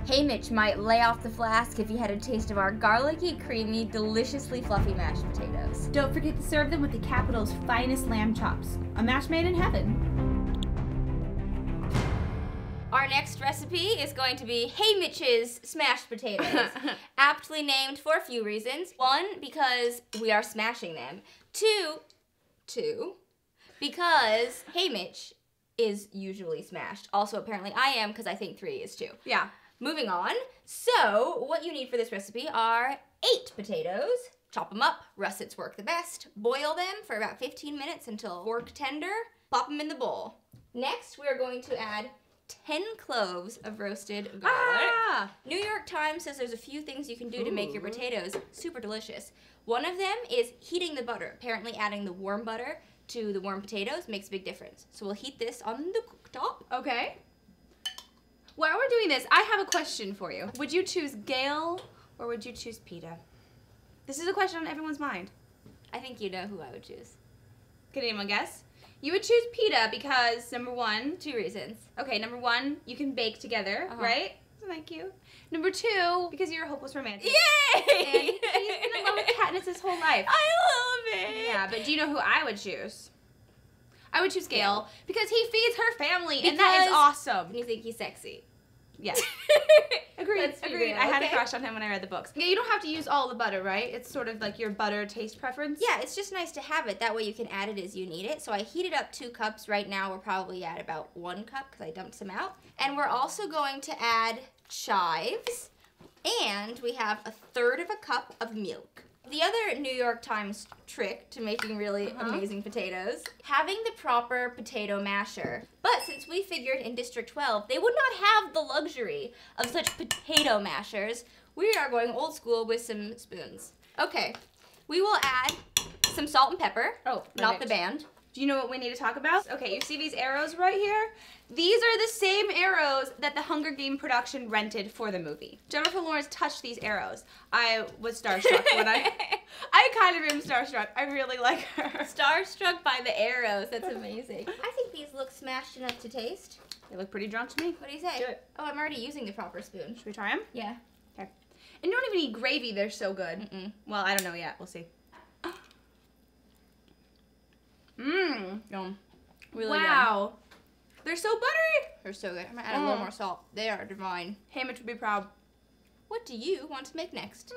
Haymitch might lay off the flask if he had a taste of our garlicky, creamy, deliciously fluffy mashed potatoes. Don't forget to serve them with the capital's finest lamb chops. A match made in heaven. Our next recipe is going to be Haymitch's smashed potatoes, aptly named for a few reasons. One, because we are smashing them. Two, because Haymitch is usually smashed. Also, apparently I am, because I think 3 is too. Yeah. Moving on. So, what you need for this recipe are 8 potatoes. Chop them up. Russets work the best. Boil them for about 15 minutes until fork tender. Pop them in the bowl. Next, we are going to add 10 cloves of roasted garlic. New York Times says there's a few things you can do to make your potatoes super delicious. One of them is heating the butter. Apparently adding the warm butter to the warm potatoes makes a big difference. So we'll heat this on the cooktop. Okay. While we're doing this, I have a question for you. Would you choose Gail or would you choose Peta? This is a question on everyone's mind. I think you know who I would choose. Can anyone guess? You would choose Peta because, number 1, 2 reasons. Okay, number 1, you can bake together, right? Isn't that cute? Number 2, because you're a hopeless romantic. Yay! And he's been in love with Katniss his whole life. I love it! Yeah, but do you know who I would choose? I would choose Gail because he feeds her family, and that is awesome. You think he's sexy? Yes. Agreed. Agreed. I had a crush on him when I read the books. Yeah, you don't have to use all the butter, right? It's sort of like your butter taste preference. Yeah, it's just nice to have it. That way you can add it as you need it. So I heated up 2 cups. Right now we're probably at about 1 cup because I dumped some out. And we're also going to add chives. And we have 1/3 of a cup of milk. The other New York Times trick to making really amazing potatoes, having the proper potato masher. But since we figured in District 12, they would not have the luxury of such potato mashers, we are going old school with some spoons. Okay, we will add some salt and pepper. Oh, not the band. Do you know what we need to talk about? Okay, you see these arrows right here? These are the same arrows that the Hunger Game production rented for the movie. Jennifer Lawrence touched these arrows. I was starstruck when I kind of am starstruck. I really like her. Starstruck by the arrows, that's amazing. I think these look smashed enough to taste. They look pretty drunk to me. What do you say? Do it. Oh, I'm already using the proper spoon. Should we try them? Yeah. Okay. And you don't even need gravy, they're so good. Well, I don't know yet, we'll see. Yum. Really wow. Yum. They're so buttery. They're so good. I'm gonna add a little more salt. They are divine. Haymitch would be proud. What do you want to make next?